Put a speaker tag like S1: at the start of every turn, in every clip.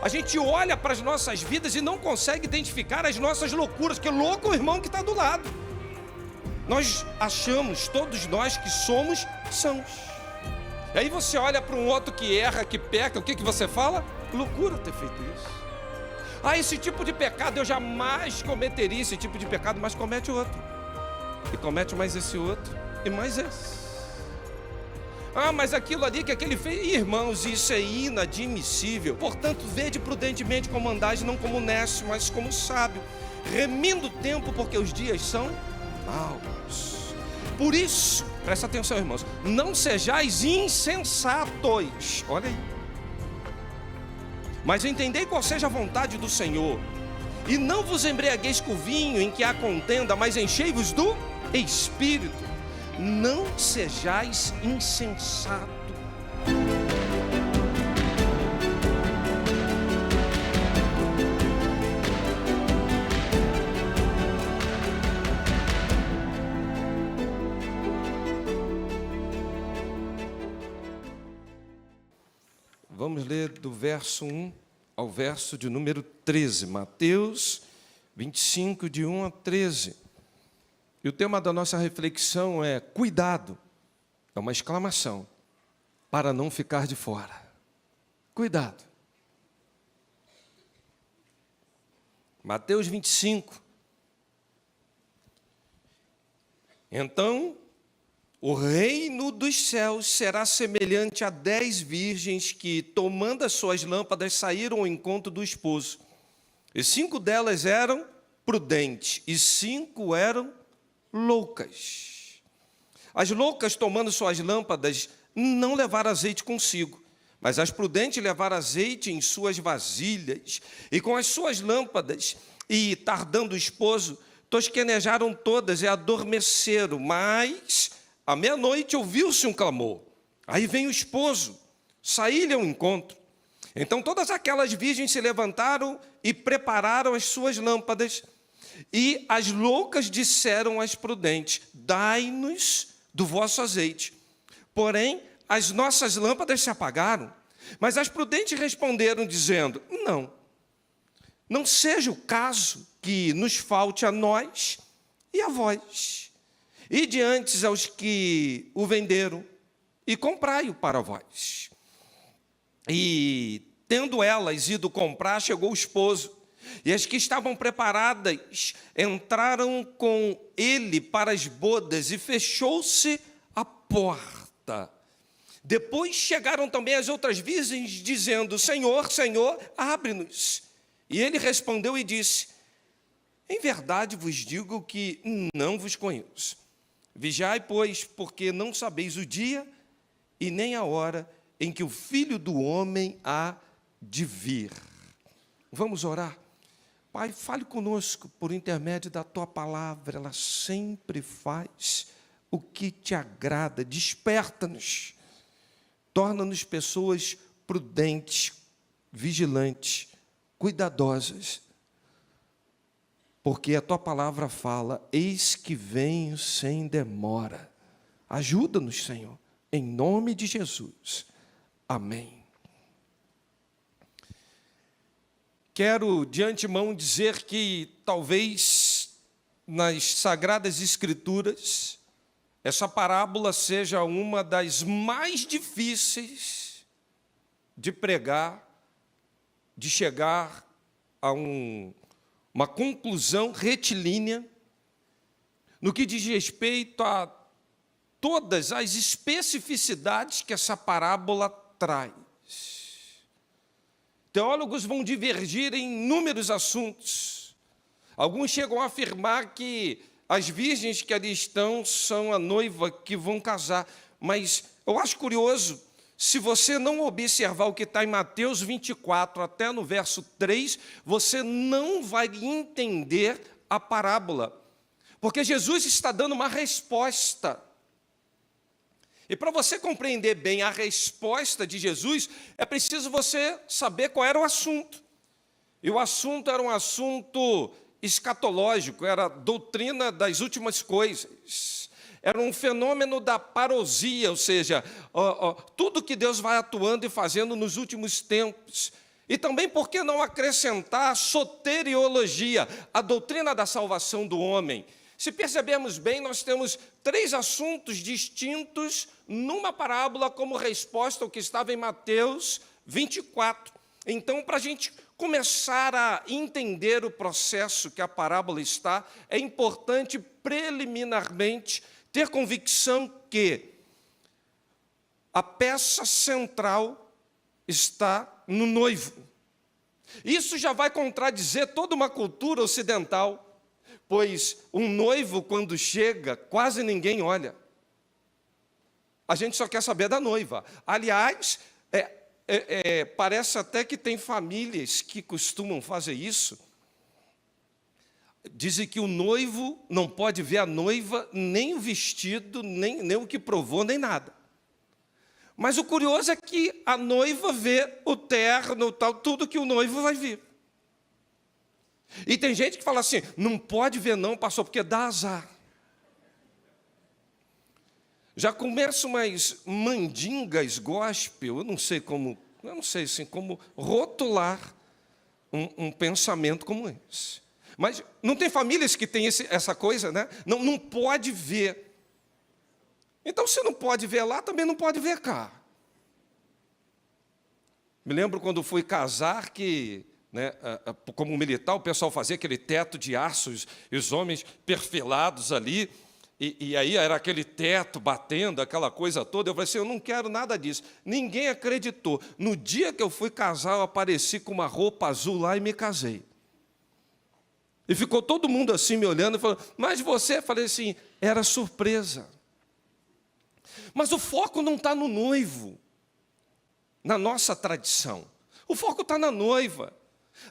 S1: A gente olha para as nossas vidas e não consegue identificar as nossas loucuras. Que louco o irmão que está do lado. Nós achamos, todos nós que somos sãos. E aí você olha para um outro que erra, que peca, o que você fala? Loucura ter feito isso. Ah, esse tipo de pecado eu jamais cometeria esse tipo de pecado, mas comete outro. E comete mais esse outro, e mais esse. Ah, mas aquilo ali que aquele fez, irmãos, isso é inadmissível. Portanto, vede prudentemente como andais, não como necios, mas como sábio, remindo o tempo, porque os dias são maus. Por isso, presta atenção, irmãos, não sejais insensatos. Olha aí. Mas entendei qual seja a vontade do Senhor. E não vos embriagueis com o vinho em que há contenda, mas enchei-vos do Espírito. Não sejais insensato. Vamos ler do verso 1 ao verso de número 13. Mateus 25, de 1 a 13. E o tema da nossa reflexão é cuidado, é uma exclamação, para não ficar de fora. Cuidado. Mateus 25. Então, o reino dos céus será semelhante a 10 virgens que, tomando as suas lâmpadas, saíram ao encontro do esposo. E 5 delas eram prudentes, e 5 eram loucas. As loucas, tomando suas lâmpadas, não levaram azeite consigo, mas as prudentes levaram azeite em suas vasilhas, e com as suas lâmpadas, e tardando o esposo, tosquenejaram todas e adormeceram. Mas à meia-noite ouviu-se um clamor. Aí vem o esposo, saí-lhe ao encontro. Então todas aquelas virgens se levantaram e prepararam as suas lâmpadas. E as loucas disseram às prudentes: dai-nos do vosso azeite. Porém, as nossas lâmpadas se apagaram. Mas as prudentes responderam, dizendo: não seja o caso que nos falte a nós e a vós. Ide antes aos que o venderam e comprai-o para vós. E, tendo elas ido comprar, chegou o esposo. E as que estavam preparadas entraram com ele para as bodas, e fechou-se a porta. Depois chegaram também as outras virgens, dizendo: Senhor, Senhor, abre-nos. E ele respondeu e disse: em verdade vos digo que não vos conheço. Vigiai, pois, porque não sabeis o dia e nem a hora em que o Filho do Homem há de vir. Vamos orar. Pai, fale conosco por intermédio da Tua palavra. Ela sempre faz o que te agrada. Desperta-nos. Torna-nos pessoas prudentes, vigilantes, cuidadosas. Porque a Tua palavra fala: eis que venho sem demora. Ajuda-nos, Senhor, em nome de Jesus. Amém. Quero de antemão dizer que talvez nas Sagradas Escrituras essa parábola seja uma das mais difíceis de pregar, de chegar a uma conclusão retilínea no que diz respeito a todas as especificidades que essa parábola traz. Teólogos vão divergir em inúmeros assuntos. Alguns chegam a afirmar que as virgens que ali estão são a noiva que vão casar. Mas eu acho curioso, se você não observar o que está em Mateus 24, até no verso 3, você não vai entender a parábola. Porque Jesus está dando uma resposta. E para você compreender bem a resposta de Jesus, é preciso você saber qual era o assunto. E o assunto era um assunto escatológico, era a doutrina das últimas coisas. Era um fenômeno da parousia, ou seja, tudo que Deus vai atuando e fazendo nos últimos tempos. E também, por que não acrescentar soteriologia, a doutrina da salvação do homem? Se percebermos bem, nós temos 3 assuntos distintos numa parábola como resposta ao que estava em Mateus 24. Então, para a gente começar a entender o processo que a parábola está, é importante, preliminarmente, ter convicção que a peça central está no noivo. Isso já vai contradizer toda uma cultura ocidental, pois um noivo, quando chega, quase ninguém olha. A gente só quer saber da noiva. Aliás, parece até que tem famílias que costumam fazer isso. Dizem que o noivo não pode ver a noiva, nem o vestido, nem o que provou, nem nada. Mas o curioso é que a noiva vê o terno, tal, tudo que o noivo vai ver. E tem gente que fala assim, não pode ver não, pastor, porque dá azar. Já começam umas mandingas gospel, eu não sei assim, como rotular um pensamento como esse. Mas não tem famílias que têm essa coisa, né? Não pode ver. Então, se não pode ver lá, também não pode ver cá. Me lembro quando fui casar que, né, como militar, o pessoal fazia aquele teto de aços, e os homens perfilados ali, e aí era aquele teto batendo, aquela coisa toda. Eu falei assim, eu não quero nada disso. Ninguém acreditou. No dia que eu fui casar, eu apareci com uma roupa azul lá e me casei. E ficou todo mundo assim me olhando e falando, mas você? Eu falei assim, era surpresa. Mas o foco não está no noivo, na nossa tradição. O foco está na noiva.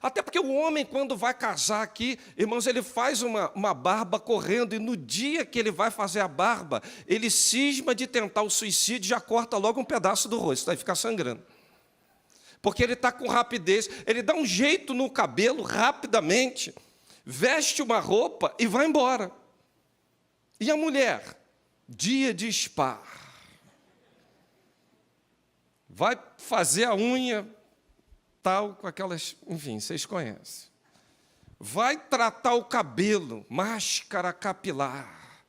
S1: Até porque o homem, quando vai casar aqui, irmãos, ele faz uma barba correndo, e no dia que ele vai fazer a barba, ele cisma de tentar o suicídio, já corta logo um pedaço do rosto, vai ficar sangrando. Porque ele está com rapidez, ele dá um jeito no cabelo rapidamente, veste uma roupa e vai embora. E a mulher? Dia de spa. Vai fazer a unha, tal, com aquelas, enfim, vocês conhecem. Vai tratar o cabelo, máscara capilar,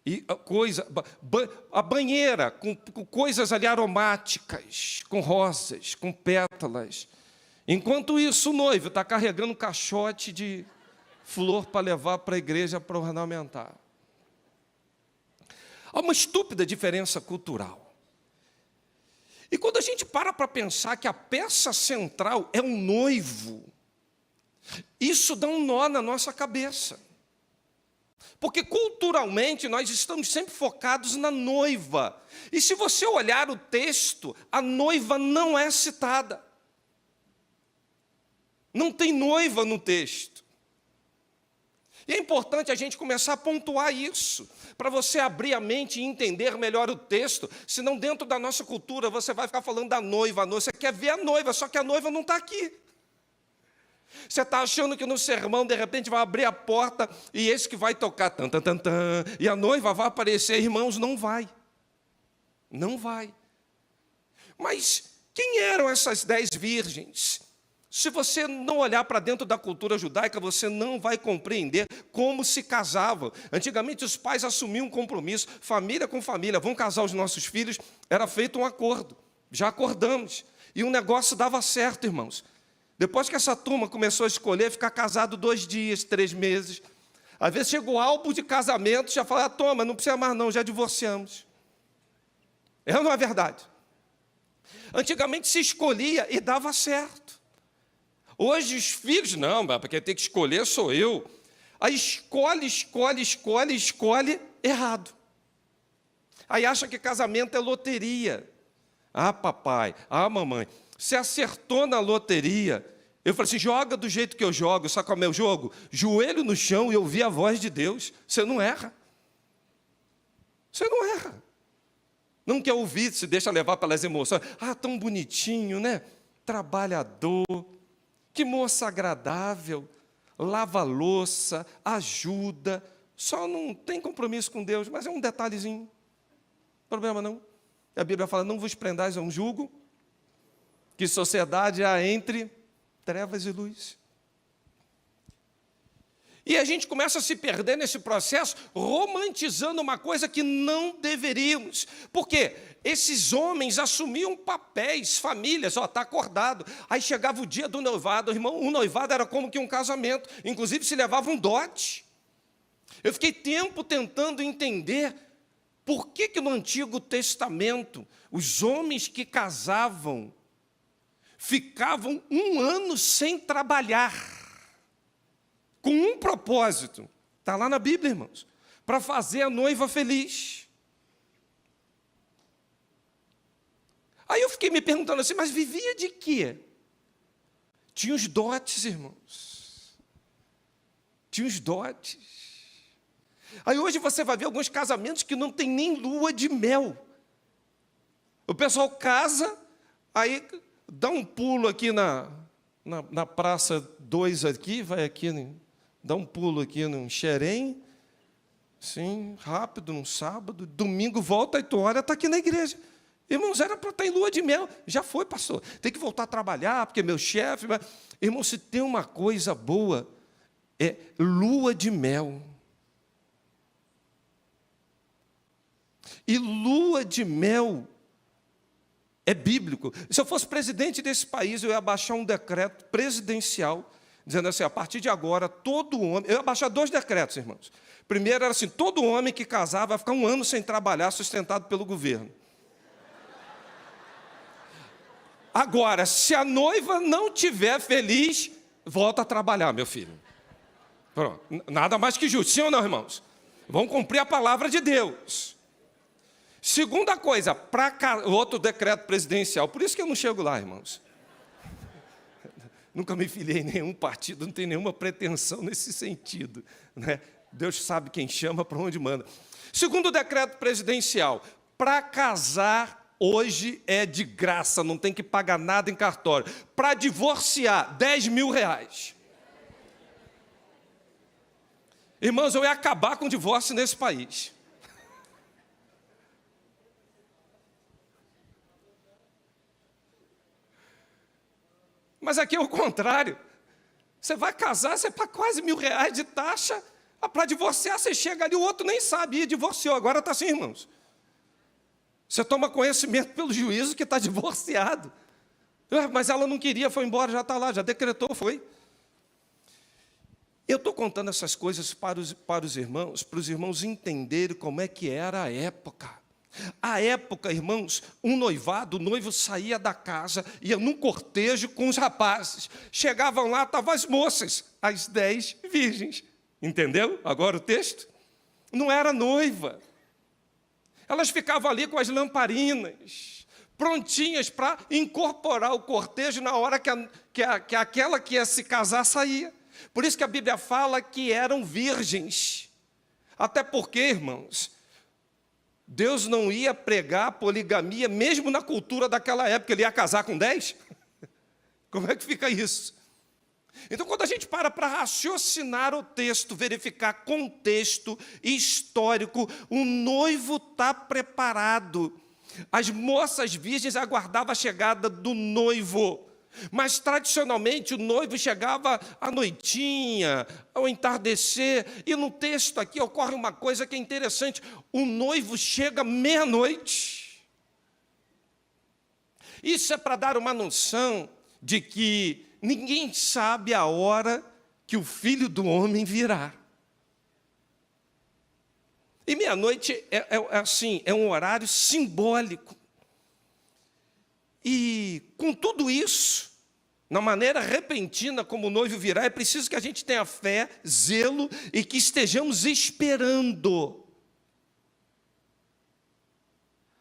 S1: e a banheira com coisas ali aromáticas, com rosas, com pétalas. Enquanto isso, o noivo está carregando um caixote de flor para levar para a igreja para ornamentar. Há uma estúpida diferença cultural. E quando a gente para pensar que a peça central é um noivo, isso dá um nó na nossa cabeça. Porque culturalmente nós estamos sempre focados na noiva. E se você olhar o texto, a noiva não é citada. Não tem noiva no texto. E é importante a gente começar a pontuar isso, para você abrir a mente e entender melhor o texto, senão dentro da nossa cultura você vai ficar falando da noiva, você quer ver a noiva, só que a noiva não está aqui. Você está achando que no sermão, de repente, vai abrir a porta e esse que vai tocar, tan, tan, tan, tan, e a noiva vai aparecer. Irmãos, não vai. Não vai. Mas quem eram essas 10 virgens? Se você não olhar para dentro da cultura judaica, você não vai compreender como se casavam. Antigamente, os pais assumiam um compromisso, família com família, vão casar os nossos filhos, era feito um acordo. Já acordamos. E o negócio dava certo, irmãos. Depois que essa turma começou a escolher, ficar casado 2 dias, 3 meses. Às vezes chega o álbum de casamento, já fala, toma, não precisa mais não, já divorciamos. É ou não é verdade? Antigamente se escolhia e dava certo. Hoje os filhos, não, porque tem que escolher sou eu. Aí escolhe errado. Aí acha que casamento é loteria. Ah, papai, ah, mamãe, você acertou na loteria. Eu falei assim, joga do jeito que eu jogo, sabe qual é o meu jogo? Joelho no chão e ouvir a voz de Deus. Você não erra. Você não erra. Não quer ouvir, se deixa levar pelas emoções. Ah, tão bonitinho, né? Trabalhador. Que moça agradável, lava a louça, ajuda, só não tem compromisso com Deus, mas é um detalhezinho, problema não. A Bíblia fala, não vos prendais a um jugo, que sociedade há entre Trevas e luz. E a gente começa a se perder nesse processo, romantizando uma coisa que não deveríamos. Por quê? Esses homens assumiam papéis, famílias, está acordado. Aí chegava o dia do noivado, irmão, o noivado era como que um casamento, inclusive se levava um dote. Eu fiquei tempo tentando entender por que no Antigo Testamento os homens que casavam ficavam 1 ano sem trabalhar, com um propósito, está lá na Bíblia, irmãos, para fazer a noiva feliz. Aí eu fiquei me perguntando assim, mas vivia de quê? Tinha os dotes, irmãos. Tinha os dotes. Aí hoje você vai ver alguns casamentos que não tem nem lua de mel. O pessoal casa, aí dá um pulo aqui na Praça 2 aqui, vai aqui, dá um pulo aqui no Xerém, sim, rápido, num sábado, domingo volta e tu olha, está aqui na igreja. Irmãos, era para estar em lua de mel. Já foi, pastor. Tem que voltar a trabalhar, porque meu chefe... Mas... Irmão, se tem uma coisa boa, é lua de mel. E lua de mel é bíblico. Se eu fosse presidente desse país, eu ia baixar um decreto presidencial, dizendo assim, a partir de agora, todo homem... Eu ia baixar 2 decretos, irmãos. Primeiro era assim, todo homem que casar vai ficar 1 ano sem trabalhar, sustentado pelo governo. Agora, se a noiva não estiver feliz, volta a trabalhar, meu filho. Pronto. Nada mais que justo, sim ou não, irmãos? Vamos cumprir a palavra de Deus. Segunda coisa, outro decreto presidencial, por isso que eu não chego lá, irmãos. Nunca me filiei em nenhum partido, não tenho nenhuma pretensão nesse sentido, né? Deus sabe quem chama, para onde manda. Segundo decreto presidencial, para casar hoje é de graça, não tem que pagar nada em cartório. Para divorciar, R$10.000. Irmãos, eu ia acabar com o divórcio nesse país. Mas aqui é o contrário. Você vai casar, você paga quase R$1.000 de taxa, para divorciar, você chega ali, o outro nem sabe, divorciou, agora está assim, irmãos. Você toma conhecimento pelo juízo que está divorciado. Mas ela não queria, foi embora, já está lá, já decretou, foi. Eu estou contando essas coisas para os irmãos entenderem como é que era a época. A época, irmãos, o noivo saía da casa, ia num cortejo com os rapazes. Chegavam lá, estavam as moças, as 10 virgens. Entendeu agora o texto? Não era noiva. Elas ficavam ali com as lamparinas, prontinhas para incorporar o cortejo na hora que aquela que ia se casar saía. Por isso que a Bíblia fala que eram virgens. Até porque, irmãos, Deus não ia pregar a poligamia, mesmo na cultura daquela época, ele ia casar com 10? Como é que fica isso? Então, quando a gente para raciocinar o texto, verificar contexto histórico, o noivo está preparado. As moças virgens aguardavam a chegada do noivo. Mas, tradicionalmente, o noivo chegava à noitinha, ao entardecer. E no texto aqui ocorre uma coisa que é interessante. O noivo chega meia-noite. Isso é para dar uma noção de que ninguém sabe a hora que o Filho do Homem virá. E meia-noite é um horário simbólico. E com tudo isso, na maneira repentina como o noivo virá, é preciso que a gente tenha fé, zelo e que estejamos esperando.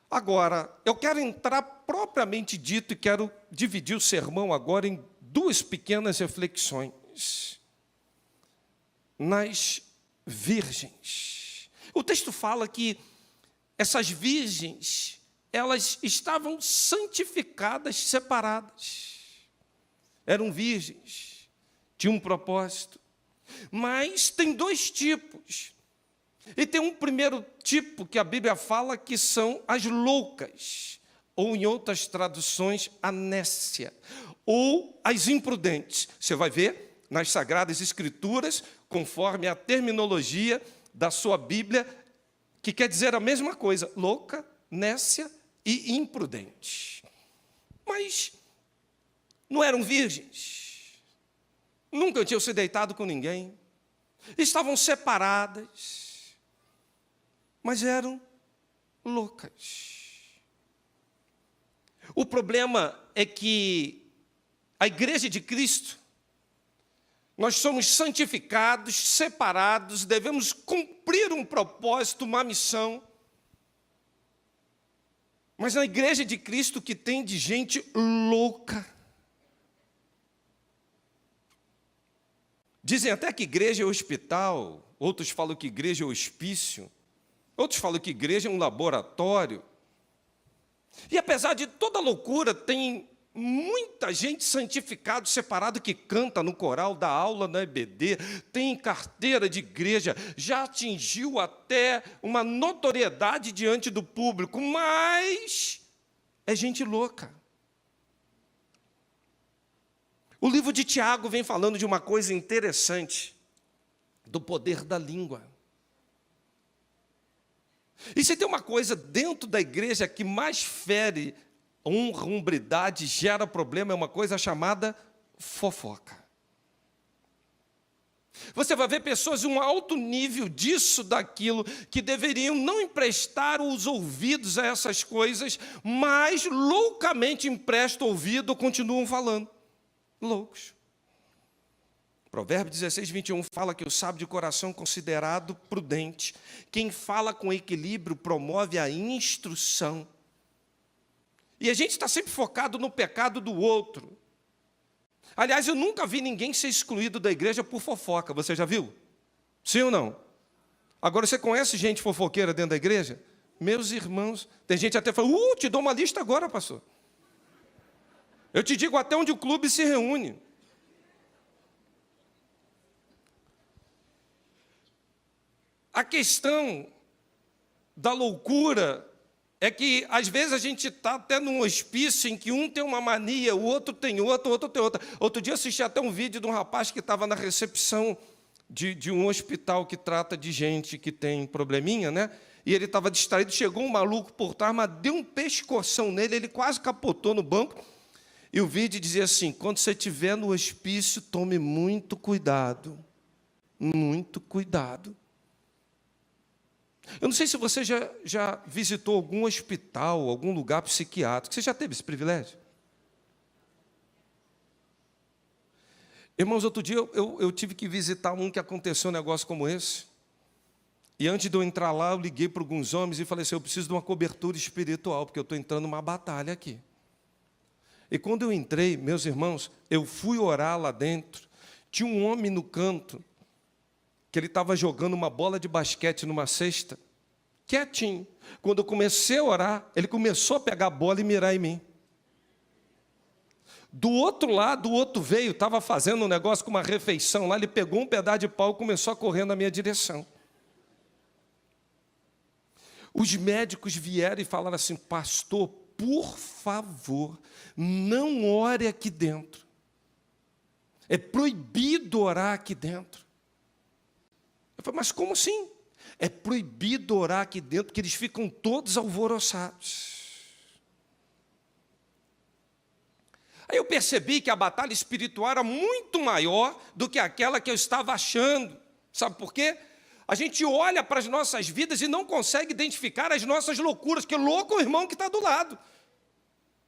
S1: Agora, eu quero entrar propriamente dito e quero dividir o sermão agora em 2 pequenas reflexões. Nas virgens. O texto fala que essas virgens, elas estavam santificadas, separadas. Eram virgens, tinham um propósito. Mas tem 2 tipos. E tem um primeiro tipo que a Bíblia fala que são as loucas, ou em outras traduções, a nécia. ou as imprudentes. Você vai ver nas Sagradas Escrituras, conforme a terminologia da sua Bíblia, que quer dizer a mesma coisa: louca, nécia e imprudente. Mas não eram virgens, nunca tinham se deitado com ninguém, estavam separadas, mas eram loucas. O problema é que a Igreja de Cristo, nós somos santificados, separados, devemos cumprir um propósito, uma missão. Mas na Igreja de Cristo, que tem de gente louca. Dizem até que igreja é hospital, outros falam que igreja é hospício, outros falam que igreja é um laboratório. E apesar de toda loucura, tem muita gente santificada, separada, que canta no coral, dá aula na EBD, tem carteira de igreja, já atingiu até uma notoriedade diante do público, mas é gente louca. O livro de Tiago vem falando de uma coisa interessante, do poder da língua. E se tem uma coisa dentro da igreja que mais fere honra, hombridade, gera problema, é uma coisa chamada fofoca. Você vai ver pessoas de um alto nível disso, daquilo, que deveriam não emprestar os ouvidos a essas coisas, mas loucamente emprestam ouvido ou continuam falando. Loucos. Provérbios 16, 21 fala que o sábio de coração é considerado prudente. Quem fala com equilíbrio promove a instrução. E a gente está sempre focado no pecado do outro. Aliás, eu nunca vi ninguém ser excluído da igreja por fofoca. Você já viu? Sim ou não? Agora, você conhece gente fofoqueira dentro da igreja? Meus irmãos, tem gente até falando, te dou uma lista agora, pastor. Eu te digo até onde o clube se reúne. A questão da loucura é que, às vezes, a gente está até num hospício em que um tem uma mania, o outro tem outra, o outro tem outra. Outro dia eu assisti até um vídeo de um rapaz que estava na recepção de um hospital que trata de gente que tem probleminha, né? E ele estava distraído, chegou um maluco por trás, mas deu um pescoção nele, ele quase capotou no banco. E o vídeo dizia assim: quando você estiver no hospício, tome muito cuidado. Muito cuidado. Eu não sei se você já visitou algum hospital, algum lugar psiquiátrico. Você já teve esse privilégio? Irmãos, outro dia eu tive que visitar um que aconteceu um negócio como esse. E antes de eu entrar lá, eu liguei para alguns homens e falei assim: eu preciso de uma cobertura espiritual, porque eu estou entrando numa batalha aqui. E quando eu entrei, meus irmãos, eu fui orar lá dentro. Tinha um homem no canto, que ele estava jogando uma bola de basquete numa cesta, quietinho. Quando eu comecei a orar, ele começou a pegar a bola e mirar em mim. Do outro lado, o outro veio, estava fazendo um negócio com uma refeição lá, ele pegou um pedaço de pau e começou a correr na minha direção. Os médicos vieram e falaram assim: pastor, por favor, não ore aqui dentro. É proibido orar aqui dentro. Eu falei: mas como assim? É proibido orar aqui dentro, porque eles ficam todos alvoroçados. Aí eu percebi que a batalha espiritual era muito maior do que aquela que eu estava achando. Sabe por quê? A gente olha para as nossas vidas e não consegue identificar as nossas loucuras, porque louco é o irmão que está do lado.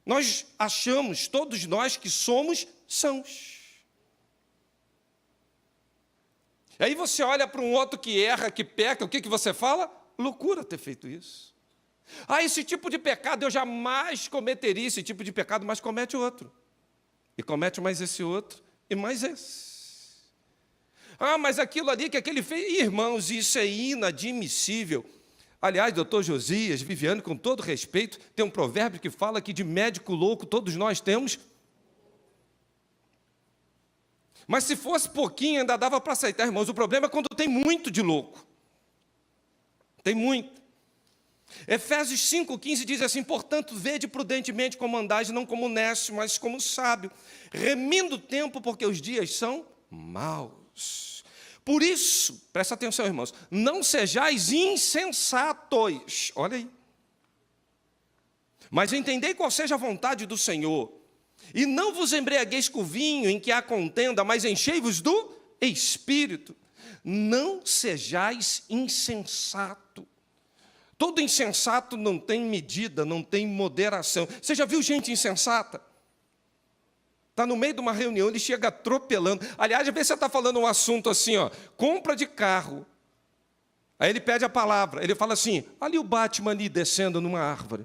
S1: Nós achamos, todos nós, que somos sãos. Aí você olha para um outro que erra, que peca, o que você fala? Loucura ter feito isso. Esse tipo de pecado eu jamais cometeria, esse tipo de pecado, mas comete outro. E comete mais esse outro, e mais esse. Mas aquilo ali que aquele fez, irmãos, isso é inadmissível. Aliás, doutor Josias, Viviane, com todo respeito, tem um provérbio que fala que de médico louco todos nós temos. Mas se fosse pouquinho, ainda dava para aceitar, irmãos. O problema é quando tem muito de louco. Tem muito. Efésios 5,15 diz assim: portanto, vede prudentemente como andais, não como necios, mas como sábio, remindo o tempo, porque os dias são maus. Por isso, presta atenção, irmãos, não sejais insensatos, olha aí, mas entendei qual seja a vontade do Senhor, e não vos embriagueis com o vinho em que há contenda, mas enchei-vos do Espírito. Não sejais insensato. Todo insensato não tem medida, não tem moderação. Você já viu gente insensata? Está no meio de uma reunião, ele chega atropelando. Aliás, às vezes você está falando um assunto assim, ó, compra de carro. Aí ele pede a palavra, ele fala assim: ali o Batman ali descendo numa árvore.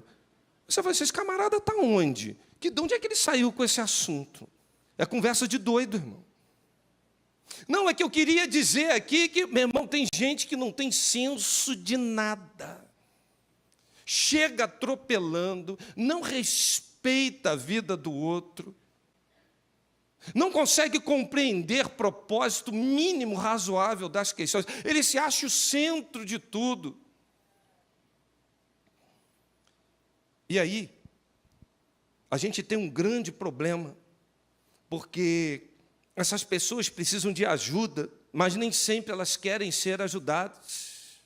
S1: Você fala assim: esse camarada está onde? De onde é que ele saiu com esse assunto? É conversa de doido, irmão. Não, é que eu queria dizer aqui que, meu irmão, tem gente que não tem senso de nada. Chega atropelando, não respeita a vida do outro, não consegue compreender propósito mínimo razoável das questões. Ele se acha o centro de tudo. E aí, a gente tem um grande problema, porque essas pessoas precisam de ajuda, mas nem sempre elas querem ser ajudadas.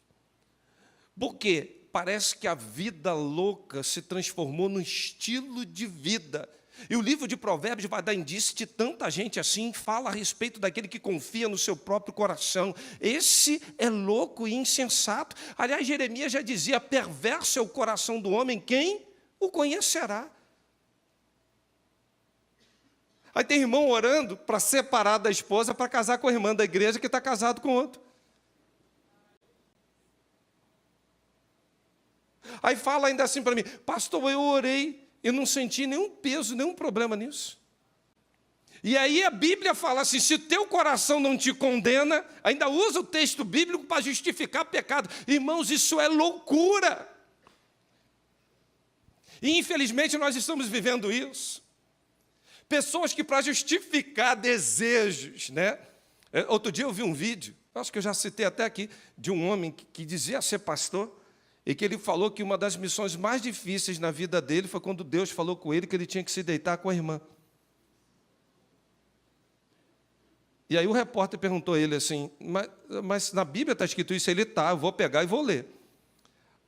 S1: Por quê? Parece que a vida louca se transformou num estilo de vida. E o livro de Provérbios vai dar indício de tanta gente assim, fala a respeito daquele que confia no seu próprio coração. Esse é louco e insensato. Aliás, Jeremias já dizia: perverso é o coração do homem, quem o conhecerá? Aí tem irmão orando para separar da esposa para casar com a irmã da igreja que está casado com outro. Aí fala ainda assim para mim: pastor, eu orei e não senti nenhum peso, nenhum problema nisso. E aí a Bíblia fala assim: se teu coração não te condena, ainda usa o texto bíblico para justificar pecado. Irmãos, isso é loucura. E infelizmente nós estamos vivendo isso. Pessoas que, para justificar desejos, né? Outro dia eu vi um vídeo, acho que eu já citei até aqui, de um homem que dizia ser pastor, e que ele falou que uma das missões mais difíceis na vida dele foi quando Deus falou com ele que ele tinha que se deitar com a irmã. E aí o repórter perguntou a ele assim: mas na Bíblia está escrito isso? Ele está, eu vou pegar e vou ler.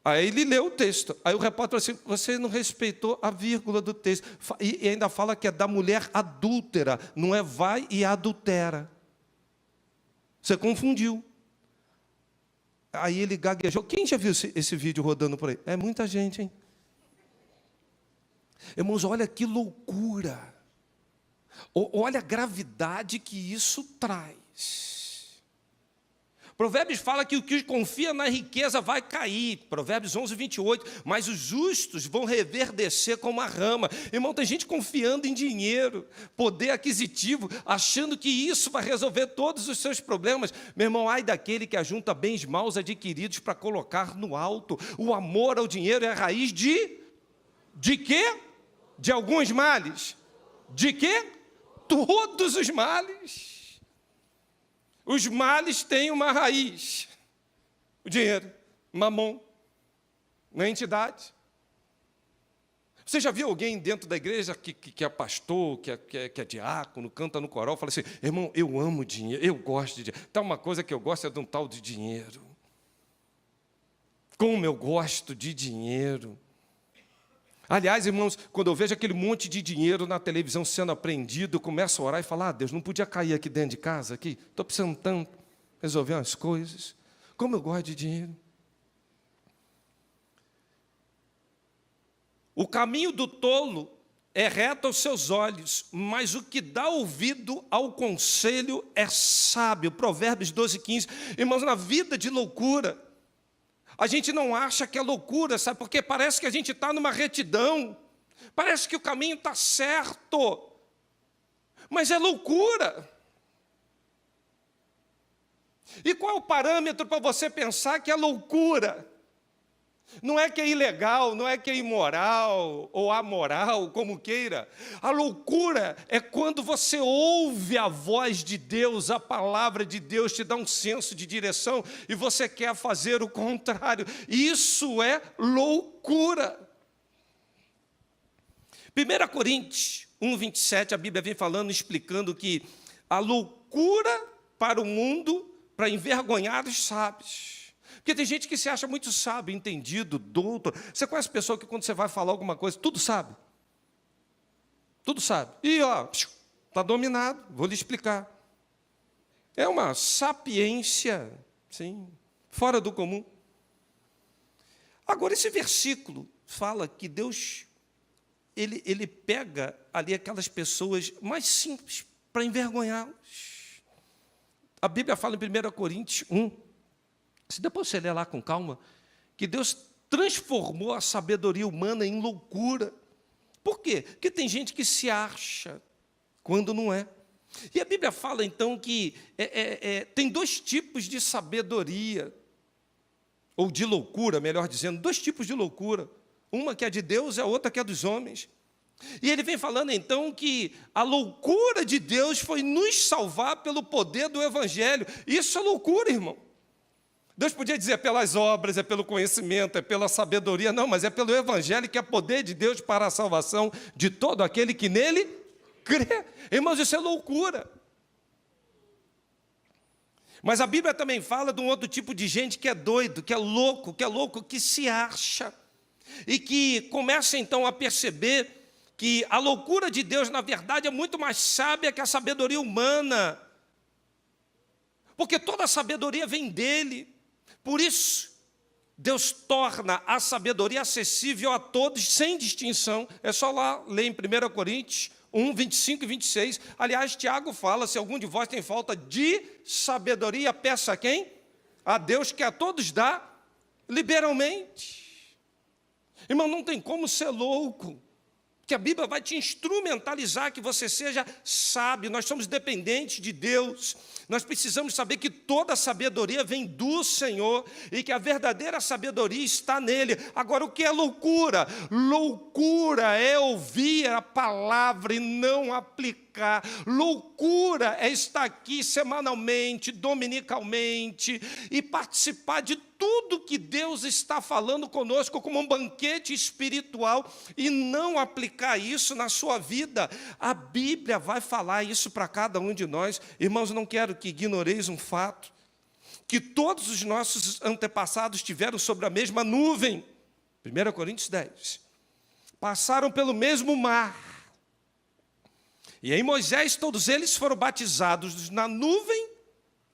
S1: Aí ele leu o texto. Aí o repórter falou assim: você não respeitou a vírgula do texto. E ainda fala que é da mulher adúltera, não é vai e adultera. Você confundiu. Aí ele gaguejou. Quem já viu esse vídeo rodando por aí? É muita gente, hein? Irmãos, olha que loucura. Olha a gravidade que isso traz. Provérbios fala que o que confia na riqueza vai cair. Provérbios 11, 28. Mas os justos vão reverdecer como a rama. Irmão, tem gente confiando em dinheiro, poder aquisitivo, achando que isso vai resolver todos os seus problemas. Meu irmão, ai daquele que ajunta bens maus adquiridos para colocar no alto. O amor ao dinheiro é a raiz de quê? De alguns males. De quê? Todos os males. Os males têm uma raiz: o dinheiro, mamon, uma entidade. Você já viu alguém dentro da igreja que é pastor, que é diácono, canta no coral, fala assim: irmão, eu amo dinheiro, eu gosto de dinheiro. Tá, uma coisa que eu gosto é de um tal de dinheiro. Como eu gosto de dinheiro. Aliás, irmãos, quando eu vejo aquele monte de dinheiro na televisão sendo apreendido, eu começo a orar e falar: Deus, não podia cair aqui dentro de casa, aqui? Estou precisando tanto resolver umas coisas. Como eu gosto de dinheiro. O caminho do tolo é reto aos seus olhos, mas o que dá ouvido ao conselho é sábio. Provérbios 12, 15. Irmãos, na vida de loucura, a gente não acha que é loucura, sabe? Porque parece que a gente está numa retidão. Parece que o caminho está certo. Mas é loucura. E qual é o parâmetro para você pensar que é loucura? Não é que é ilegal, não é que é imoral ou amoral, como queira. A loucura é quando você ouve a voz de Deus, a palavra de Deus te dá um senso de direção e você quer fazer o contrário. Isso é loucura. 1 Coríntios 1:27, a Bíblia vem falando, explicando que a loucura para o mundo, para envergonhar os sábios. Porque tem gente que se acha muito sábio, entendido, doutor. Você conhece pessoa que quando você vai falar alguma coisa, tudo sabe? Tudo sabe. E, está dominado, vou lhe explicar. É uma sapiência, sim, fora do comum. Agora, esse versículo fala que Deus, ele pega ali aquelas pessoas mais simples para envergonhá-los. A Bíblia fala em 1 Coríntios 1, se depois você ler lá com calma, que Deus transformou a sabedoria humana em loucura. Por quê? Porque tem gente que se acha quando não é. E a Bíblia fala, então, que tem dois tipos de sabedoria, ou de loucura, melhor dizendo, dois tipos de loucura. Uma que é de Deus e a outra que é dos homens. E ele vem falando, então, que a loucura de Deus foi nos salvar pelo poder do Evangelho. Isso é loucura, irmão. Deus podia dizer pelas obras, é pelo conhecimento, é pela sabedoria. Não, mas é pelo Evangelho, que é poder de Deus para a salvação de todo aquele que nele crê. Irmãos, isso é loucura. Mas a Bíblia também fala de um outro tipo de gente que é doido, que é louco, que se acha. E que começa então a perceber que a loucura de Deus, na verdade, é muito mais sábia que a sabedoria humana. Porque toda a sabedoria vem dele. Por isso, Deus torna a sabedoria acessível a todos, sem distinção. É só lá ler em 1 Coríntios 1, 25 e 26. Aliás, Tiago fala, se algum de vós tem falta de sabedoria, peça a quem? A Deus, que a todos dá liberalmente. Irmão, não tem como ser louco, que a Bíblia vai te instrumentalizar que você seja sábio. Nós somos dependentes de Deus. Nós precisamos saber que toda a sabedoria vem do Senhor e que a verdadeira sabedoria está nele. Agora, o que é loucura? Loucura é ouvir a palavra e não aplicar. Loucura é estar aqui semanalmente, dominicalmente e participar de tudo que Deus está falando conosco como um banquete espiritual e não aplicar isso na sua vida. A Bíblia vai falar isso para cada um de nós. Irmãos, não quero que ignoreis um fato, que todos os nossos antepassados tiveram sobre a mesma nuvem. 1 Coríntios 10. Passaram pelo mesmo mar. E em Moisés todos eles foram batizados na nuvem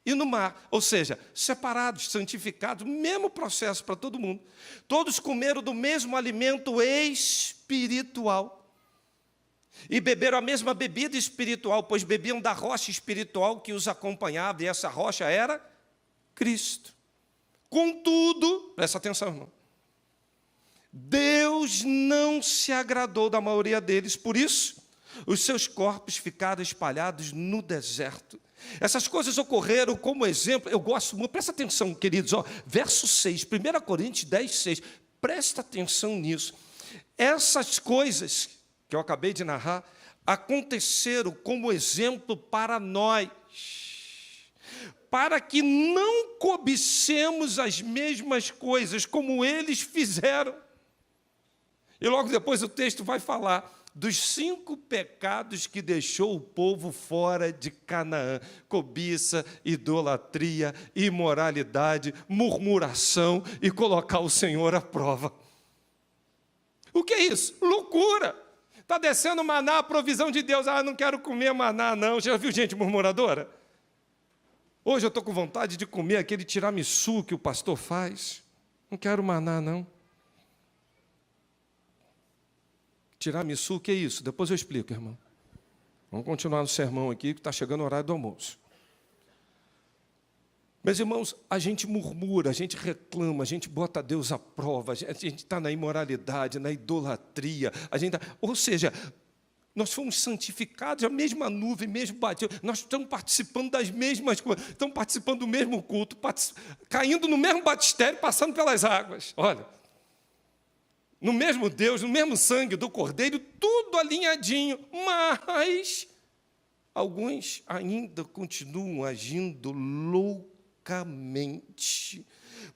S1: e no mar, ou seja, separados, santificados, mesmo processo para todo mundo. Todos comeram do mesmo alimento espiritual e beberam a mesma bebida espiritual, pois bebiam da rocha espiritual que os acompanhava, e essa rocha era Cristo. Contudo, presta atenção, irmão, Deus não se agradou da maioria deles, por isso os seus corpos ficaram espalhados no deserto. Essas coisas ocorreram como exemplo. Eu gosto muito, presta atenção, queridos, verso 6, 1 Coríntios 10, 6, presta atenção nisso. Essas coisas que eu acabei de narrar aconteceram como exemplo para nós, para que não cobicemos as mesmas coisas como eles fizeram. E logo depois o texto vai falar dos 5 pecados que deixou o povo fora de Canaã: cobiça, idolatria, imoralidade, murmuração e colocar o Senhor à prova. O que é isso? Loucura! Está descendo maná, a provisão de Deus. Não quero comer maná, não. Já viu gente murmuradora? Hoje eu estou com vontade de comer aquele tiramisu que o pastor faz. Não quero maná, não. Tiramisu, o que é isso? Depois eu explico, irmão. Vamos continuar no sermão aqui, que está chegando o horário do almoço. Meus irmãos, a gente murmura, a gente reclama, a gente bota Deus à prova, a gente está na imoralidade, na idolatria, ou seja, nós fomos santificados, a mesma nuvem, mesmo batismo, nós estamos participando das mesmas coisas, estamos participando do mesmo culto, caindo no mesmo batistério, passando pelas águas. Olha, no mesmo Deus, no mesmo sangue do Cordeiro, tudo alinhadinho, mas alguns ainda continuam agindo loucamente.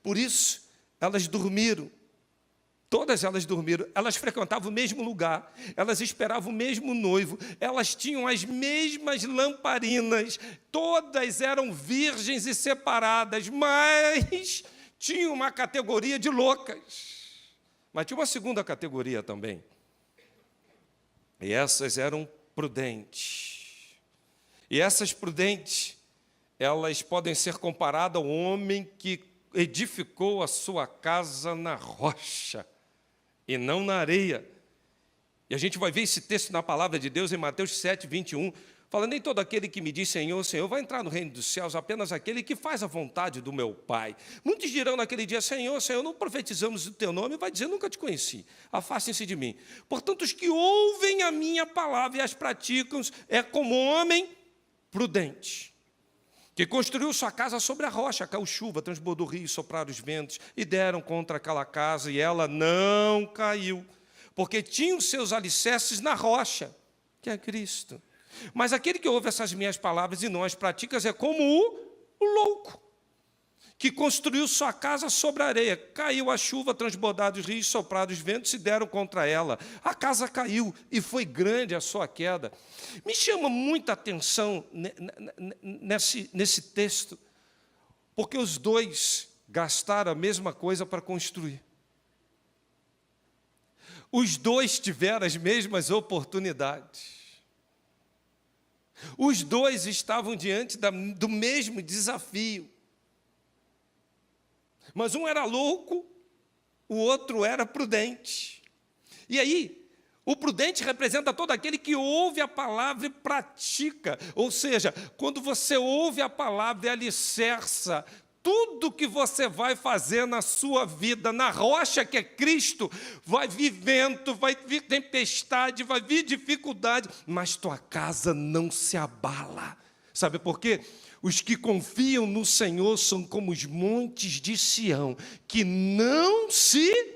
S1: Por isso, elas dormiram. Todas elas dormiram, elas frequentavam o mesmo lugar, elas esperavam o mesmo noivo, elas tinham as mesmas lamparinas, todas eram virgens e separadas, mas tinham uma categoria de loucas. Mas tinha uma segunda categoria também. E essas eram prudentes. E essas prudentes, elas podem ser comparadas ao homem que edificou a sua casa na rocha e não na areia. E a gente vai ver esse texto na palavra de Deus em Mateus 7, 21, falando: nem todo aquele que me diz Senhor, Senhor, vai entrar no reino dos céus, apenas aquele que faz a vontade do meu Pai. Muitos dirão naquele dia: Senhor, Senhor, não profetizamos o teu nome? E vai dizer: nunca te conheci, afastem-se de mim. Portanto, os que ouvem a minha palavra e as praticam, é como homem prudente, que construiu sua casa sobre a rocha, caiu chuva, transbordou rio, sopraram os ventos, e deram contra aquela casa, e ela não caiu, porque tinha os seus alicerces na rocha, que é Cristo. Mas aquele que ouve essas minhas palavras e não as pratica é como o louco, que construiu sua casa sobre a areia. Caiu a chuva, transbordaram os rios, sopraram os ventos, se deram contra ela. A casa caiu e foi grande a sua queda. Me chama muita atenção nesse texto, porque os dois gastaram a mesma coisa para construir. Os dois tiveram as mesmas oportunidades. Os dois estavam diante do mesmo desafio. Mas um era louco, o outro era prudente. E aí, o prudente representa todo aquele que ouve a palavra e pratica. Ou seja, quando você ouve a palavra e alicerça tudo que você vai fazer na sua vida, na rocha que é Cristo, vai vir vento, vai vir tempestade, vai vir dificuldade, mas tua casa não se abala. Sabe por quê? Os que confiam no Senhor são como os montes de Sião, que não se,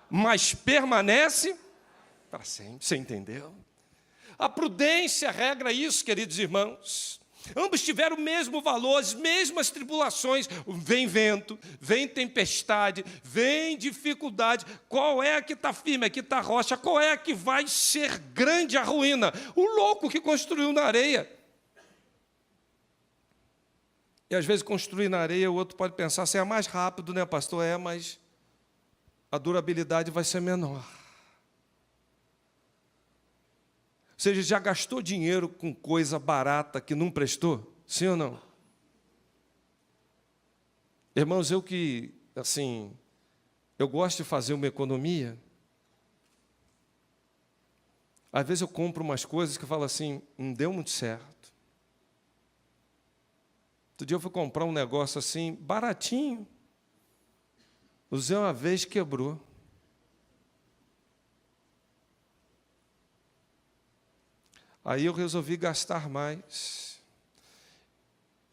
S1: mas permanece para sempre. Você entendeu? A prudência regra isso, queridos irmãos. Ambos tiveram o mesmo valor, as mesmas tribulações. Vem vento, vem tempestade, vem dificuldade. Qual é a que está firme, a que está rocha? Qual é a que vai ser grande a ruína? O louco que construiu na areia. E às vezes construir na areia, o outro pode pensar: se é mais rápido, né, pastor? É, mas a durabilidade vai ser menor. Ou seja, já gastou dinheiro com coisa barata que não prestou? Sim ou não? Irmãos, eu gosto de fazer uma economia. Às vezes eu compro umas coisas que eu falo assim: não deu muito certo. Outro dia eu fui comprar um negócio assim, baratinho. Usei uma vez, quebrou. Aí eu resolvi gastar mais.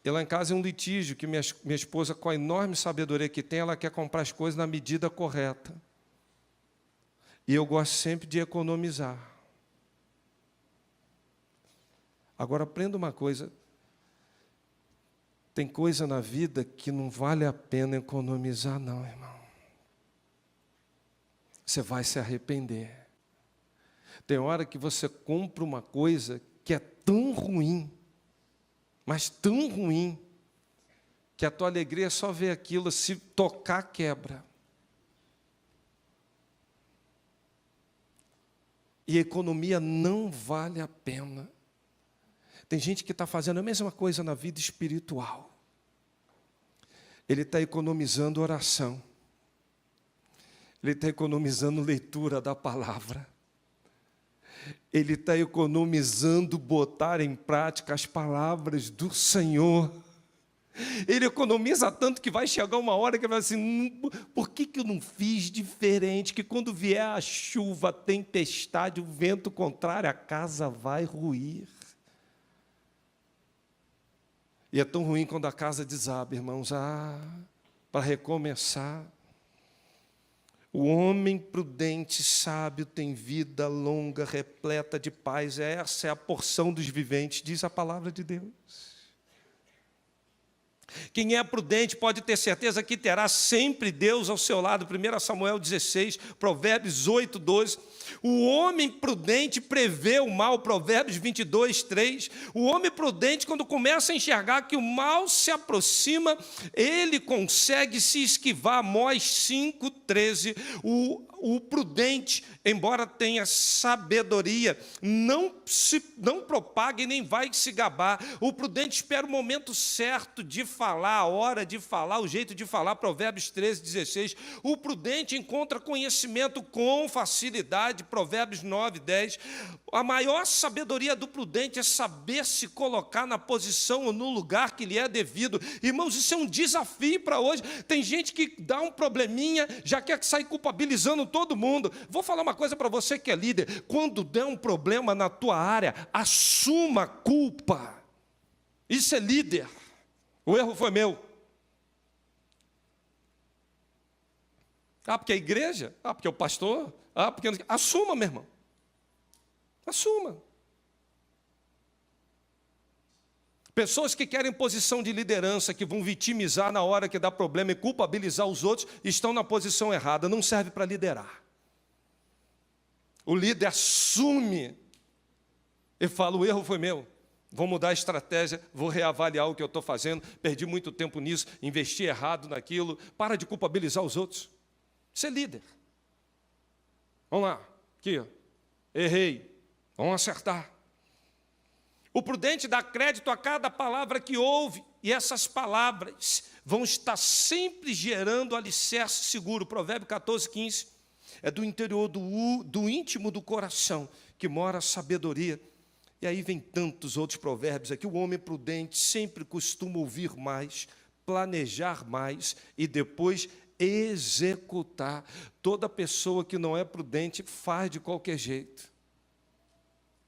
S1: E lá em casa é um litígio que minha esposa, com a enorme sabedoria que tem, ela quer comprar as coisas na medida correta. E eu gosto sempre de economizar. Agora, aprenda uma coisa. Tem coisa na vida que não vale a pena economizar, não, irmão. Você vai se arrepender. Tem hora que você compra uma coisa que é tão ruim, mas tão ruim, que a tua alegria é só ver aquilo, se tocar, quebra. E a economia não vale a pena. Tem gente que está fazendo a mesma coisa na vida espiritual. Ele está economizando oração. Ele está economizando leitura da palavra. Ele está economizando botar em prática as palavras do Senhor. Ele economiza tanto que vai chegar uma hora que ele vai assim: por que eu não fiz diferente? Que quando vier a chuva, a tempestade, o vento contrário, a casa vai ruir. E é tão ruim quando a casa desaba, irmãos. Para recomeçar. O homem prudente, sábio, tem vida longa, repleta de paz. Essa é a porção dos viventes, diz a palavra de Deus. Quem é prudente pode ter certeza que terá sempre Deus ao seu lado. 1 Samuel 16, Provérbios 8, 12. O homem prudente prevê o mal. Provérbios 22, 3. O homem prudente, quando começa a enxergar que o mal se aproxima, ele consegue se esquivar. Amós 5, 13. O prudente, embora tenha sabedoria, não propaga e nem vai se gabar. O prudente espera o momento certo de falar, a hora de falar, o jeito de falar. Provérbios 13, 16. O prudente encontra conhecimento com facilidade. Provérbios 9, 10. A maior sabedoria do prudente é saber se colocar na posição ou no lugar que lhe é devido. Irmãos, isso é um desafio para hoje. Tem gente que dá um probleminha, já quer sair culpabilizando todo mundo. Vou falar uma coisa para você que é líder. Quando der um problema na tua área, assuma a culpa. Isso é líder. O erro foi meu. Porque a igreja? Porque o pastor? Porque... Assuma, meu irmão. Assuma. Pessoas que querem posição de liderança, que vão vitimizar na hora que dá problema e culpabilizar os outros, estão na posição errada, não serve para liderar. O líder assume e fala, o erro foi meu, vou mudar a estratégia, vou reavaliar o que eu estou fazendo, perdi muito tempo nisso, investi errado naquilo, para de culpabilizar os outros. Você é líder. Vamos lá, aqui, ó. Errei, vamos acertar. O prudente dá crédito a cada palavra que ouve, e essas palavras vão estar sempre gerando alicerce seguro. Provérbio 14, 15. É do interior do íntimo do coração que mora a sabedoria. E aí vem tantos outros provérbios aqui. O homem prudente sempre costuma ouvir mais, planejar mais e depois executar. Toda pessoa que não é prudente faz de qualquer jeito.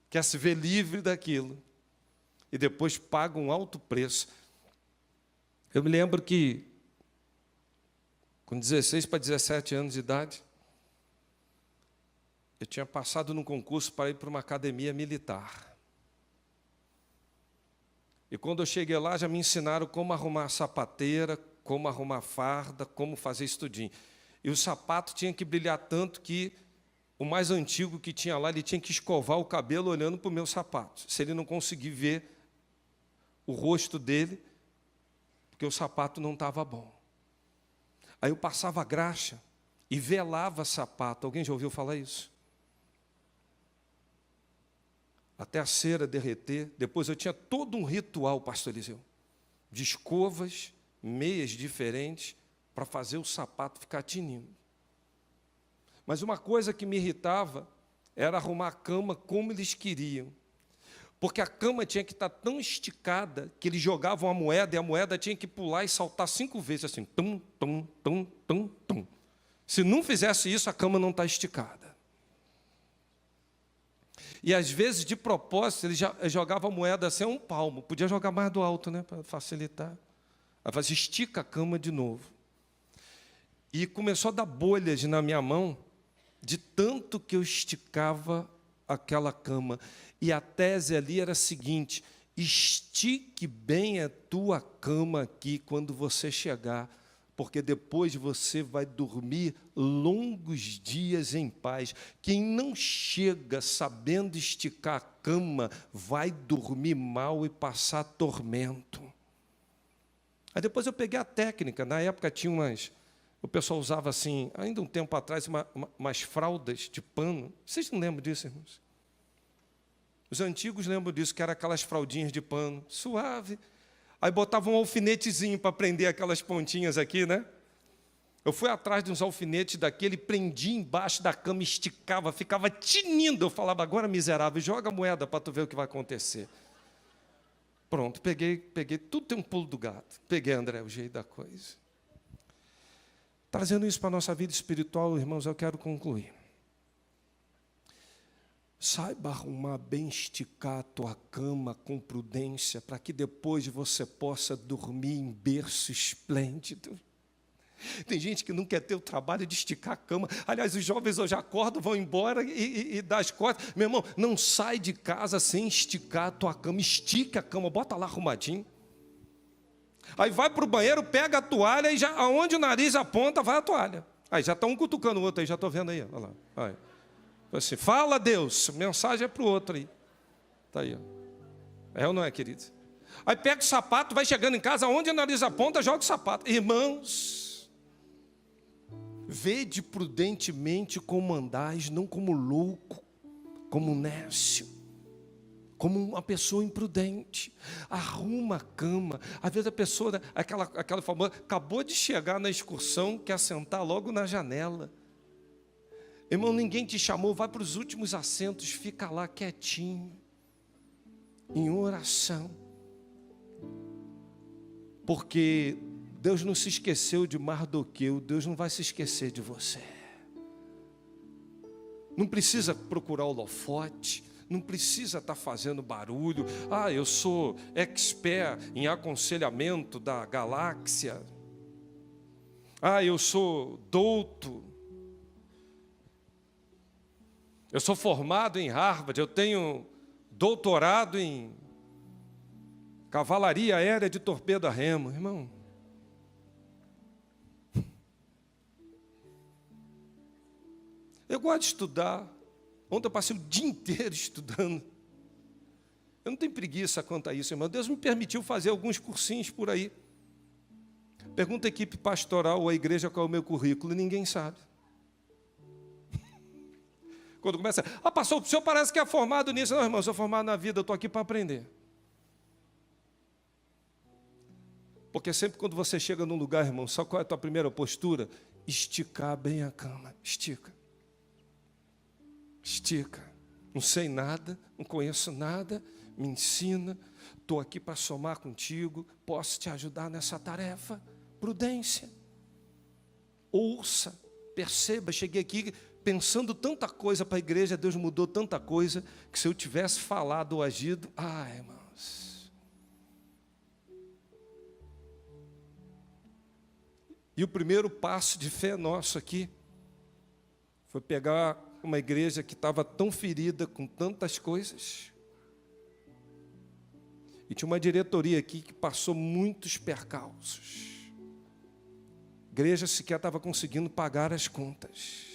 S1: Quer se ver livre daquilo. E depois paga um alto preço. Eu me lembro que, com 16 para 17 anos de idade, eu tinha passado num concurso para ir para uma academia militar. E quando eu cheguei lá, já me ensinaram como arrumar sapateira, como arrumar farda, como fazer isso tudinho. E o sapato tinha que brilhar tanto que o mais antigo que tinha lá, ele tinha que escovar o cabelo olhando para o meu sapato. Se ele não conseguir ver o rosto dele, porque o sapato não estava bom. Aí eu passava a graxa e velava sapato. Alguém já ouviu falar isso? Até a cera derreter. Depois eu tinha todo um ritual, pastor Eliseu, de escovas, meias diferentes, para fazer o sapato ficar tinindo. Mas uma coisa que me irritava era arrumar a cama como eles queriam. Porque a cama tinha que estar tão esticada que eles jogavam a moeda e a moeda tinha que pular e saltar 5 vezes, assim, tum, tum, tum, tum, tum. Se não fizesse isso, a cama não está esticada. E às vezes, de propósito, eles jogavam a moeda assim a um palmo. Podia jogar mais do alto, né, para facilitar. Aí fazia, estica a cama de novo. E começou a dar bolhas na minha mão, de tanto que eu esticava aquela cama. E a tese ali era a seguinte: estique bem a tua cama aqui quando você chegar, porque depois você vai dormir longos dias em paz. Quem não chega sabendo esticar a cama, vai dormir mal e passar tormento. Aí depois eu peguei a técnica, na época tinha o pessoal usava assim, ainda um tempo atrás, umas fraldas de pano. Vocês não lembram disso, irmãos? Os antigos lembram disso, que eram aquelas fraldinhas de pano, suave. Aí botavam um alfinetezinho para prender aquelas pontinhas aqui, né? Eu fui atrás de uns alfinetes daquele, prendia embaixo da cama, esticava, ficava tinindo. Eu falava, agora miserável, joga a moeda para tu ver o que vai acontecer. Pronto, peguei, tudo tem um pulo do gato. Peguei, André, o jeito da coisa. Trazendo isso para a nossa vida espiritual, irmãos, eu quero concluir. Saiba arrumar bem, esticar a tua cama com prudência, para que depois você possa dormir em berço esplêndido. Tem gente que não quer ter o trabalho de esticar a cama. Aliás, os jovens hoje acordam, vão embora e dá as costas. Meu irmão, não sai de casa sem esticar a tua cama. Estique a cama, bota lá arrumadinho. Aí vai para o banheiro, pega a toalha e já, aonde o nariz aponta, vai a toalha. Aí já está um cutucando o outro aí, já estou vendo aí. Olha lá. Aí. Assim, fala Deus, mensagem é para o outro aí. Está aí. Ó. É ou não é, querido? Aí pega o sapato, vai chegando em casa, aonde o nariz aponta, joga o sapato. Irmãos, vede prudentemente como andais, não como louco, como nécio, como uma pessoa imprudente. Arruma a cama. Às vezes a pessoa, aquela famosa, acabou de chegar na excursão, quer sentar logo na janela. Irmão, ninguém te chamou, vai para os últimos assentos, fica lá quietinho, em oração. Porque Deus não se esqueceu de Mardoqueu, Deus não vai se esquecer de você. Não precisa procurar holofote, não precisa estar fazendo barulho. Ah, eu sou expert em aconselhamento da galáxia. Ah, eu sou douto. Eu sou formado em Harvard, eu tenho doutorado em cavalaria aérea de torpedo a remo. Irmão, eu gosto de estudar. Ontem eu passei o dia inteiro estudando. Eu não tenho preguiça quanto a isso, irmão. Deus me permitiu fazer alguns cursinhos por aí. Pergunta à equipe pastoral ou à igreja qual é o meu currículo, ninguém sabe. Quando começa, pastor, o senhor parece que é formado nisso. Não, irmão, eu sou formado na vida, eu estou aqui para aprender. Porque sempre quando você chega num lugar, irmão, sabe qual é a tua primeira postura? Esticar bem a cama, estica. Estica. Não sei nada, não conheço nada, me ensina, estou aqui para somar contigo, posso te ajudar nessa tarefa. Prudência. Ouça, perceba, cheguei aqui pensando tanta coisa para a igreja, Deus mudou tanta coisa, que se eu tivesse falado ou agido, irmãos. E o primeiro passo de fé nosso aqui foi pegar uma igreja que estava tão ferida com tantas coisas. E tinha uma diretoria aqui que passou muitos percalços. A igreja sequer estava conseguindo pagar as contas.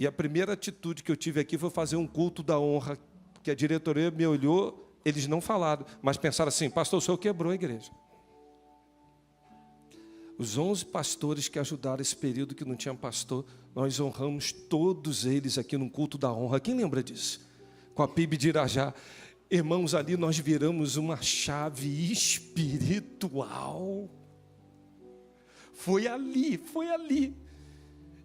S1: E a primeira atitude que eu tive aqui foi fazer um culto da honra, que a diretoria me olhou, eles não falaram, mas pensaram assim, pastor, o senhor quebrou a igreja. Os 11 pastores que ajudaram esse período que não tinha pastor, nós honramos todos eles aqui no culto da honra. Quem lembra disso? Com a PIB de Irajá. Irmãos, ali nós viramos uma chave espiritual. Foi ali.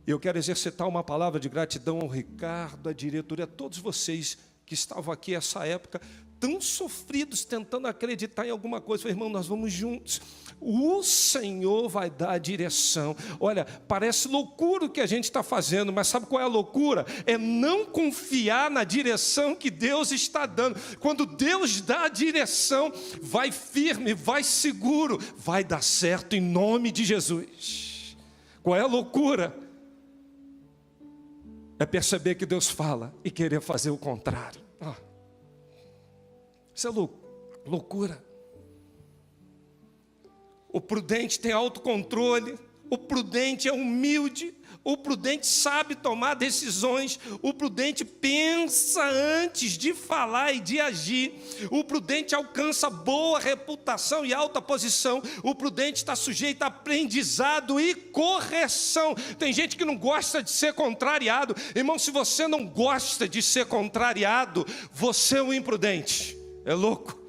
S1: Eu quero exercitar uma palavra de gratidão ao Ricardo, à diretoria, a todos vocês que estavam aqui nessa época, tão sofridos, tentando acreditar em alguma coisa. Irmão, nós vamos juntos. O Senhor vai dar a direção. Olha, parece loucura o que a gente está fazendo, mas sabe qual é a loucura? É não confiar na direção que Deus está dando. Quando Deus dá a direção, vai firme, vai seguro, vai dar certo em nome de Jesus. Qual é a loucura? É perceber que Deus fala e querer fazer o contrário. Isso é loucura. O prudente tem autocontrole, o prudente é humilde, o prudente sabe tomar decisões, o prudente pensa antes de falar e de agir, o prudente alcança boa reputação e alta posição, o prudente está sujeito a aprendizado e correção. Tem gente que não gosta de ser contrariado. Irmão, se você não gosta de ser contrariado, você é um imprudente. É louco.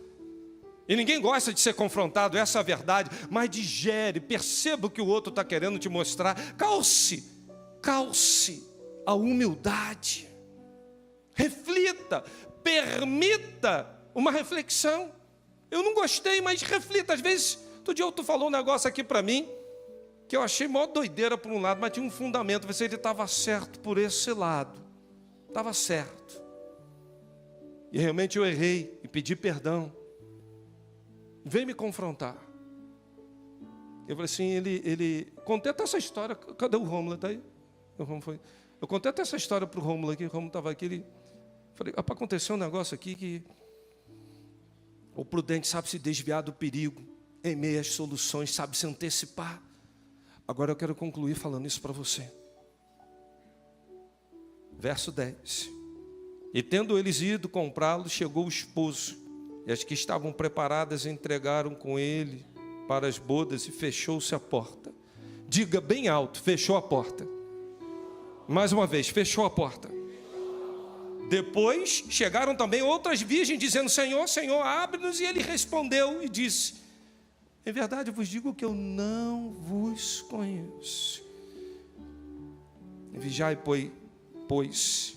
S1: E ninguém gosta de ser confrontado, essa é a verdade. Mas digere, perceba o que o outro está querendo te mostrar. Calce a humildade. Reflita, permita uma reflexão. Eu não gostei, mas reflita. Às vezes, outro dia tu falou um negócio aqui para mim, que eu achei mó doideira por um lado, mas tinha um fundamento. Você ele estava certo por esse lado. Estava certo. E realmente eu errei e pedi perdão. Vem me confrontar. Eu falei assim, ele contei até essa história. Cadê o Rômulo? Está aí? Eu contei até essa história para o Rômulo aqui. O Rômulo estava aqui. Falei, para acontecer um negócio aqui que o prudente sabe se desviar do perigo, em meio às soluções, sabe se antecipar. Agora eu quero concluir falando isso para você. Verso 10. E tendo eles ido comprá-lo, chegou o esposo, e as que estavam preparadas entregaram com ele para as bodas, e fechou-se a porta. Diga bem alto, fechou a porta. Mais uma vez, fechou a porta. Depois chegaram também outras virgens, dizendo, Senhor, Senhor, abre-nos. E ele respondeu e disse, em verdade eu vos digo que eu não vos conheço. Vigiai, pois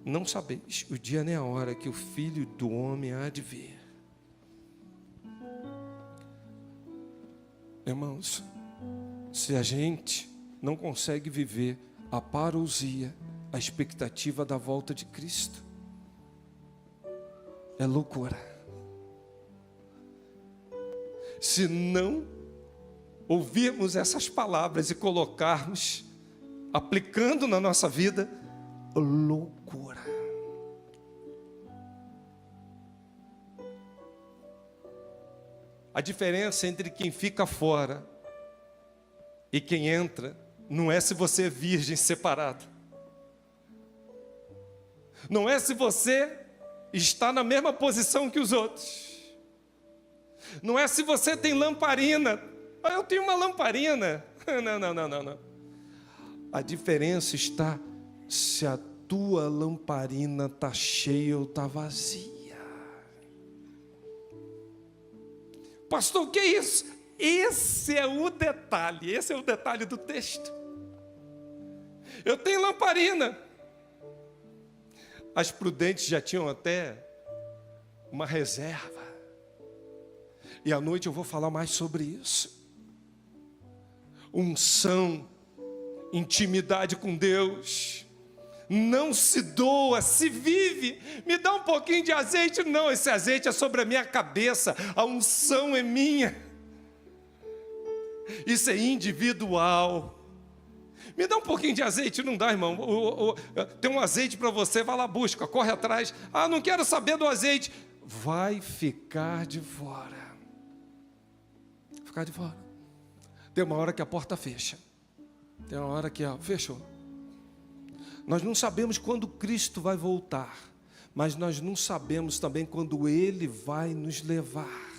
S1: não sabeis o dia nem a hora que o Filho do Homem há de vir. Irmãos, se a gente não consegue viver a parousia, a expectativa da volta de Cristo, é loucura. Se não ouvirmos essas palavras e colocarmos, aplicando na nossa vida, loucura. A diferença entre quem fica fora e quem entra não é se você é virgem separada. Não é se você está na mesma posição que os outros. Não é se você tem lamparina. Eu tenho uma lamparina. Não. A diferença está se a tua lamparina está cheia ou está vazia. Pastor, o que é isso? Esse é o detalhe do texto. Eu tenho lamparina. As prudentes já tinham até uma reserva. E à noite eu vou falar mais sobre isso. Unção, intimidade com Deus. Não se doa, se vive. Me dá um pouquinho de azeite. Não, esse azeite é sobre a minha cabeça. A unção é minha. Isso é individual. Me dá um pouquinho de azeite. Não dá, irmão. Tem um azeite para você, vai lá, busca, corre atrás. Ah, não quero saber do azeite. Vai ficar de fora. Ficar de fora. Tem uma hora que a porta fecha. Tem uma hora que fechou. Nós não sabemos quando Cristo vai voltar, mas nós não sabemos também quando Ele vai nos levar.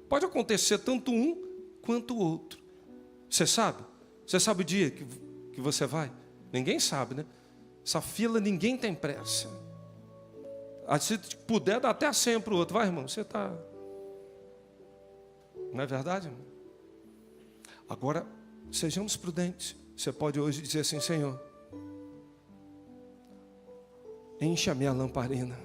S1: Pode acontecer tanto um quanto o outro. Você sabe? Você sabe o dia que você vai? Ninguém sabe, né? Essa fila ninguém tem pressa. Se puder, dá até a senha para o outro. Vai, irmão, você está... Não é verdade, irmão? Agora, sejamos prudentes. Você pode hoje dizer assim, Senhor, enche a minha lamparina.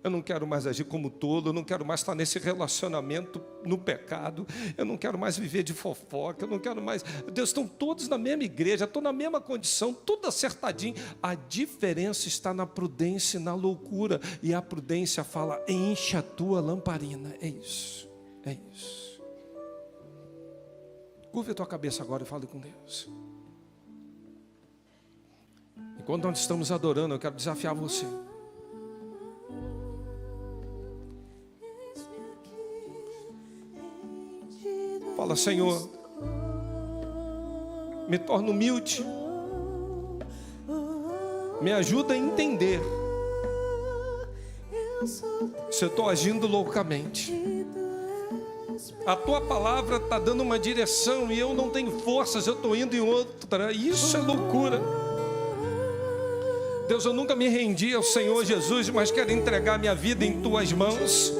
S1: Eu não quero mais agir como tolo, eu não quero mais estar nesse relacionamento no pecado, eu não quero mais viver de fofoca, eu não quero mais... Deus, estão todos na mesma igreja, estou na mesma condição, tudo acertadinho. A diferença está na prudência e na loucura. E a prudência fala, enche a tua lamparina. É isso, é isso. Curva a tua cabeça agora e fale com Deus. Enquanto nós estamos adorando, eu quero desafiar você. Fala, Senhor, me torna humilde. Me ajuda a entender se eu estou agindo loucamente. A tua palavra está dando uma direção e eu não tenho forças, eu estou indo em outra. Isso é loucura. Deus, eu nunca me rendi ao Senhor Jesus, mas quero entregar minha vida em tuas mãos,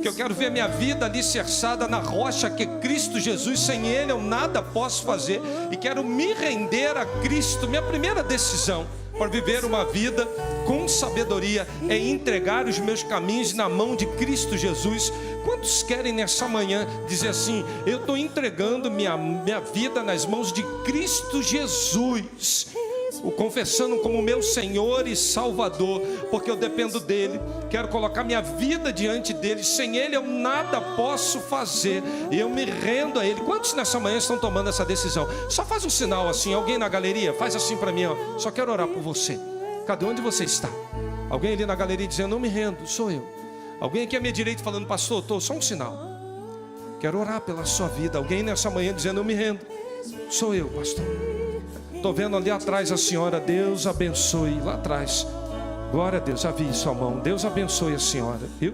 S1: que eu quero ver minha vida alicerçada na rocha que é Cristo Jesus. Sem Ele eu nada posso fazer, e quero me render a Cristo. Minha primeira decisão para viver uma vida com sabedoria é entregar os meus caminhos na mão de Cristo Jesus. Quantos querem nessa manhã dizer assim, eu estou entregando minha vida nas mãos de Cristo Jesus? o confessando como meu Senhor e Salvador, porque eu dependo dele, quero colocar minha vida diante dele, sem ele eu nada posso fazer, e eu me rendo a ele. Quantos nessa manhã estão tomando essa decisão? Só faz um sinal assim, alguém na galeria, faz assim para mim, ó. Só quero orar por você. Cadê onde você está? Alguém ali na galeria dizendo, não me rendo, sou eu. Alguém aqui à minha direita falando, pastor, estou, só um sinal. Quero orar pela sua vida. Alguém nessa manhã dizendo, não me rendo, sou eu, pastor. Estou vendo ali atrás a senhora, Deus abençoe, lá atrás. Glória a Deus, já vi sua mão, Deus abençoe a senhora, viu?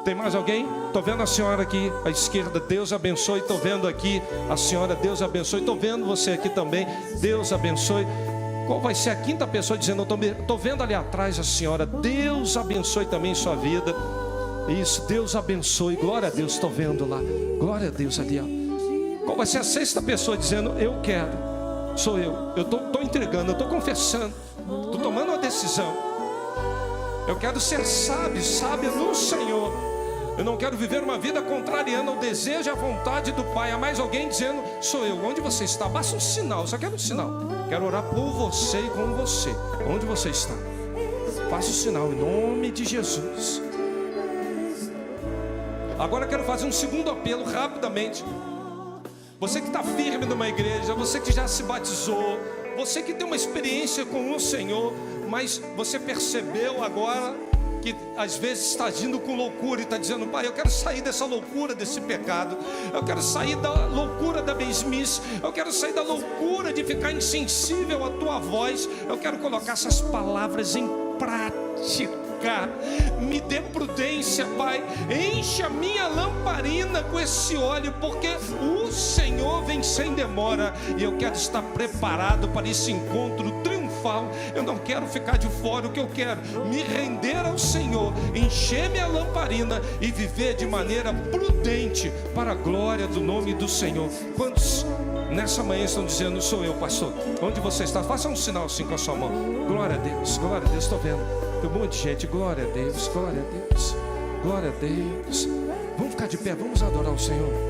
S1: Tem mais alguém? Estou vendo a senhora aqui à esquerda, Deus abençoe. Estou vendo aqui a senhora, Deus abençoe. Estou vendo você aqui também, Deus abençoe. Qual vai ser a quinta pessoa dizendo, estou vendo ali atrás a senhora, Deus abençoe também sua vida. Isso, Deus abençoe, glória a Deus, estou vendo lá, glória a Deus ali, ó. Qual vai ser a sexta pessoa dizendo, eu quero, sou eu estou entregando, eu estou confessando, estou tomando uma decisão, eu quero ser sábia no Senhor, eu não quero viver uma vida contrariando ao desejo e à vontade do Pai. Há mais alguém dizendo, sou eu. Onde você está? Basta um sinal, só quero um sinal. Quero orar por você e com você. Onde você está? Faça o sinal em nome de Jesus. Agora quero fazer um segundo apelo rapidamente. Você que está firme numa igreja, você que já se batizou, você que tem uma experiência com o Senhor, mas você percebeu agora que às vezes está agindo com loucura e está dizendo, pai, eu quero sair dessa loucura, desse pecado, eu quero sair da loucura da mesmice, eu quero sair da loucura de ficar insensível à tua voz, eu quero colocar essas palavras em prática. Me dê prudência, Pai, enche a minha lamparina com esse óleo, porque o Senhor vem sem demora, e eu quero estar preparado para esse encontro triunfal. Eu não quero ficar de fora, o que eu quero, me render ao Senhor, encher minha lamparina e viver de maneira prudente para a glória do nome do Senhor. Quantos nessa manhã estão dizendo, sou eu, pastor? Onde você está? Faça um sinal assim com a sua mão. Glória a Deus, estou vendo. Tem um monte de gente, glória a Deus, glória a Deus, glória a Deus. Vamos ficar de pé, vamos adorar o Senhor.